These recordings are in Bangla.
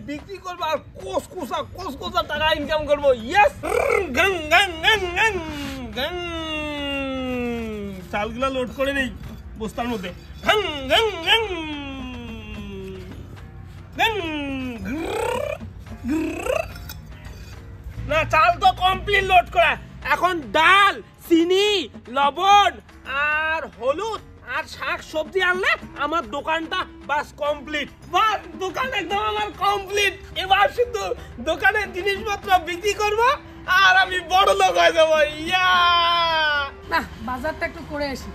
বিক্রি করবো আর কোস টাকা ইনকাম করবো। ইয়েস, চালগুলা লোড করে নেই বস্তার মধ্যে। না, চাল তো কমপ্লিট লোড করা। এখন ডাল, চিনি, লবণ আর হলুদ আর শাক সবজি আনলে আমার দোকানটা বাস কমপ্লিট। বাস দোকান একদম আমার কমপ্লিট। এবার শুধু দোকানের জিনিসপত্র বিক্রি করব আর আমি বড় লোক হয়ে যাবো। ইয়া না, বাজারটা একটু করে আসি।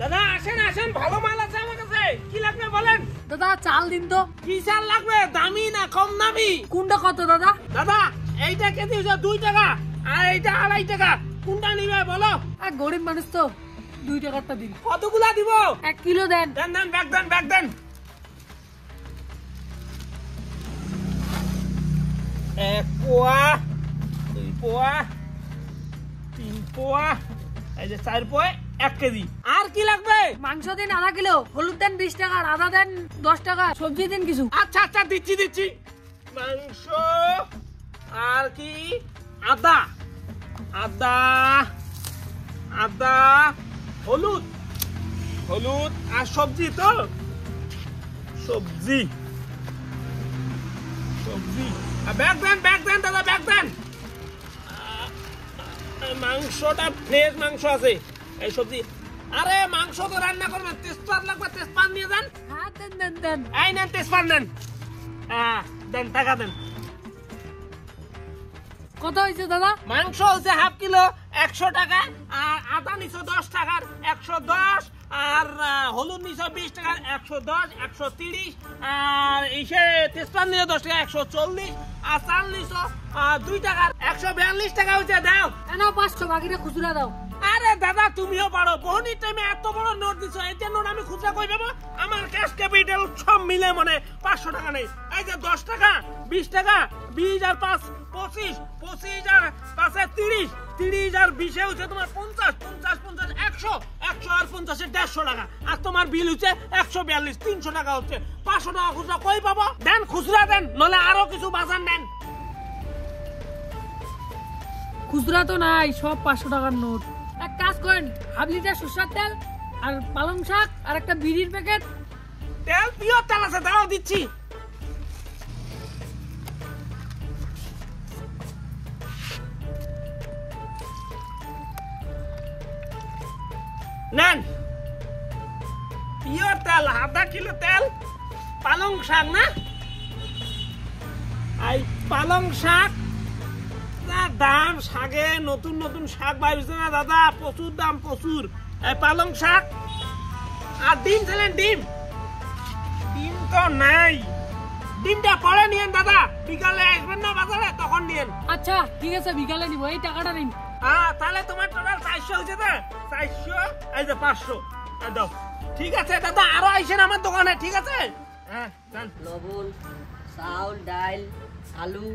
দাদা আসেন আসেন, ভালো মাল আছে আমার কাছে। কি লাগবে বলেন? দাদা চাল দিন তো। কি চাল লাগবে, দামি না কম দামি? কোনটা কত দাদা? দাদা এইটা কেজি 2 টাকা আর এইটা 2.5 টাকা। কোনটা নিবে বলো? আর গরিব মানুষ তো, 2 টাকারটা দিন। কতগুলা দিব? 1 কিলো দেন। দেন দেন, ব্যাগ দেন। 1 পোয়া, 2 পোয়া, 3 পোয়া, এই যে 4 পোয়া, 1 কেজি। আর কি লাগবে? মাংস দিন 1/2 কিলো, হলুদ দেন 20 টাকা, আদা দেন 10 টাকা, সবজি দিন কিছু। আচ্ছা আচ্ছা, দিচ্ছি। মাংস আর কি? আদা, হলুদ আর সবজি। তো সবজি ব্যাগ দেন দাদা, ব্যাগ দেন। মাংসটা ফ্রেশ মাংস আছে, এই সবজি। আরে মাংস তো রান্না করবেন, তেজপাত লাগবে, তেজপাত নিয়ে যান। হ্যাঁ দেন। এই নেন তেজপাত নেন। দেন, টাকা দেন। কত হয়েছে দাদা? মাংস হচ্ছে 1/2 কিলো 100 টাকা, আর আদা নিছো 10 টাকার 110, আর হলুদ নিছো 20 টাকার 110, 130, আর এসে তেজপাত নিছো 10 টাকা 140, আর চাল নিছো 2 টাকার 142 টাকা হয়েছে। দাও নাও 500, বাকিটা খুচরা দাও। আরে দাদা তুমিও পারো, বহনির টাইমে এত বড় নোট দিছো, এই যে নোট আমি খুচরা কই পাবো? আমার ক্যাশ ক্যাপিটাল সব মিলে মানে 500 টাকা নেই। এই যে 10 টাকা, 20 টাকা, 20 আর 5 25, 25 আর 5 30, 30 আর 20 হচ্ছে তোমার 50, 50, 50, 100, 100 আর 50 150 টাকা। আর তোমার বিল হচ্ছে 142, 300 টাকা হচ্ছে। 500 টাকা খুচরা কই পাবো? দেন, খুচরা দেন, নলে আরো কিছু বাজার নেন। খুচরা তো নাই, সব 500 টাকার নোট। এক কাজ করেন, হাফ লিটার সরষের তেল আর পালং শাক আর একটা বিড়ির প্যাকেট। তেল পিওর তেল আছে, দাও দিচ্ছি। নেন পিওর তেল, 1/2 কিলো তেল। পালং শাক না, এই পালং শাক দাম, শাকে নতুন শাক বাইছে না দাদা, প্রচুর দাম, প্রচুর। এই পালং শাক আর ডিম ছিলেন, ডিম তো নাই। ডিমটা পরে নিয়েন দাদা, বিকালে আসবেন না বাজারে, তখন নিয়েন। আচ্ছা ঠিক আছে, বিকালে নিব। এই টাকাটা নিন। তাহলে তোমার টোটাল 400 হয়েছে না? 400, এই যে 500 দাও। ঠিক আছে দাদা, আরো আইসেন আমার দোকানে, ঠিক আছে? হ্যাঁ জান। লবণ, চাউল, ডাল, আলু,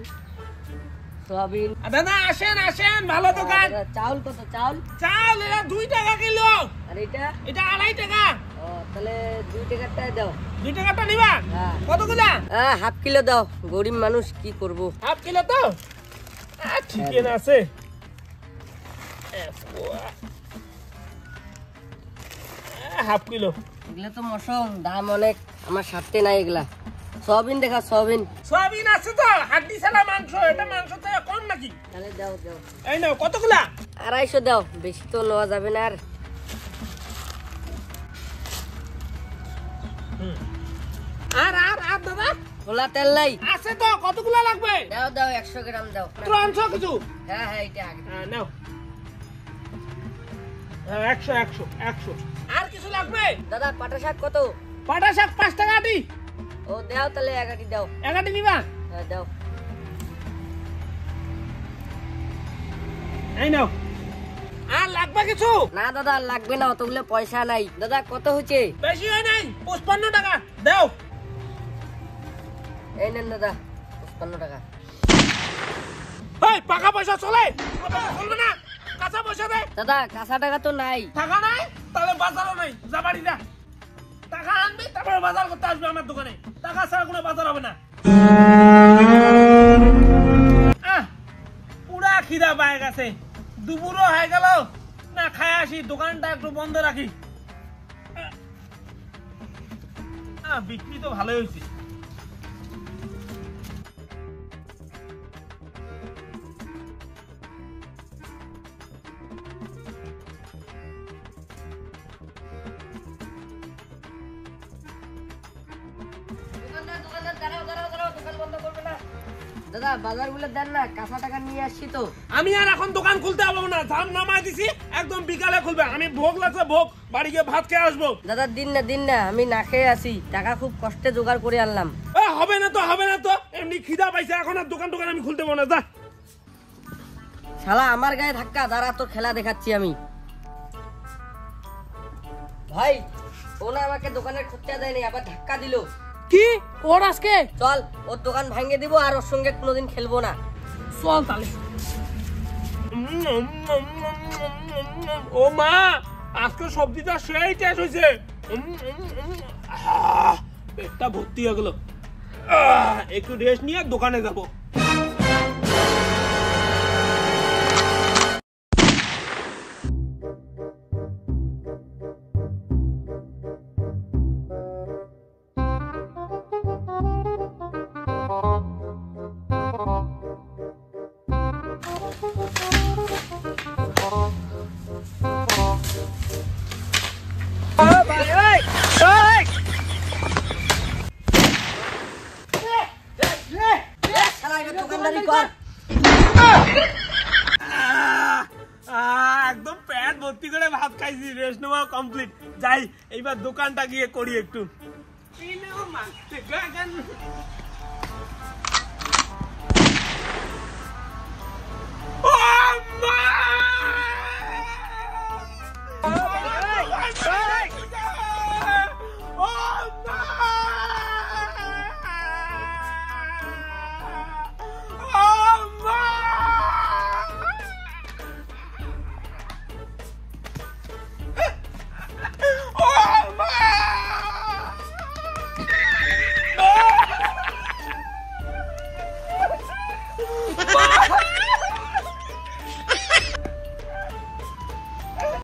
সয়াবিন। দাদা আসেন আসেন, ভালো দোকান। চাউল কত? চাউল চাল এটা 2 টাকা কিলো। আর এটা এটা 2.5 টাকা। ও তাহলে 2 টাকারটাই দাও। 2 টাকাটা নিবা? হ্যাঁ। কতগুলা? হাফ কিলো দাও, গরিব মানুষ কি করব। হাফ কিলো তো ঠিকই না আছে। Half kilo. এগুলা তো মশং, দাম অনেক, আমার সাথে নাই এগুলা। সয়াবিন দেখা, সয়াবিন। সয়াবিন আছে তো, হাড্ডি ছাড়া মাংস, এটা মাংস তো কম নাকি? তাহলে দাও দাও। এই নাও, কতগুলা? 250 দাও, বেশি তো নেওয়া যাবে না। আর আর আর আর দাদা খোলা তেল নাই? আছে তো, কতগুলা লাগবে? দাও দাও, 100 গ্রাম দাও। তো আনছো কিছু? হ্যাঁ হ্যাঁ, এটা আগে নাও। 100 100 100। আর কিছু লাগবে? দাদা। পাটা শাক কত? পাটা শাক 5 টাকা দি। ও দাও, তাহলে 1 দাও। 1 নিবা? হ্যাঁ দাও। এই নাও। আর লাগবে কিছু? না দাদা, আর লাগবে না, অতগুলো পয়সা নাই। দাদা কত হচ্ছে? বেশি হয় নাই, 55 টাকা দাও। এই নেন দাদা, 55 টাকা। এই পাকা পয়সা চলে? চলবে না, কাঁচা পয়সা দে। দাদা কাঁচা টাকা তো নাই। টাকা নাই? তাহলে বাজারও নাই, যা বাড়ি যা। টাকা আনবি, তারপরে বাজার করতে আসবে আমার দোকানে। টাকা ছাড়া কোনো বাজার হবে না। পুরা খিদা পায় গেছে, দুপুরও হয়ে গেল না, খায় আসি, দোকানটা একটু বন্ধ রাখি। বিক্রি তো ভালোই হয়েছে। দাদা বাজার গুলো দেন না, কাঁচা টাকা নিয়ে আসছি তো। আমি আর এখন দোকান খুলতে পারবো না, দাম নামাই দিছি, একদম বিকালে খুলবে। আমি ভোগ লাগছে, ভোগ, বাড়ি গিয়ে ভাত খেয়ে আসবো। দাদা দিন না, আমি না খেয়ে আসি, টাকা খুব কষ্টে জোগাড় করে আনলাম। হবে না তো, এমনি খিদা পাইছে, এখন আর দোকান আমি খুলতে পারবো না, যা। শালা আমার গায়ে ধাক্কা, দাঁড়া তোর খেলা দেখাচ্ছি আমি। ভাই ও না আমাকে দোকানের খুঁজতে দেয়নি, আবার ধাক্কা দিল। কি ওর আজকে? চল ওর দোকান ভাঙিয়ে দিব, আর ওর সঙ্গে কোনোদিন খেলবো না। চল তাহলে। ও মা, আজকে সবজিটা সেই টেস্ট হয়েছে। পেটটা ভর্তি হয়ে গেল। একটু রেস্ট নিয়ে দোকানে যাবো। একদম পেট ভর্তি করে ভাত খাইছি, রেস্ট নেওয়া কমপ্লিট। যাই এইবার দোকানটা গিয়ে করি একটু।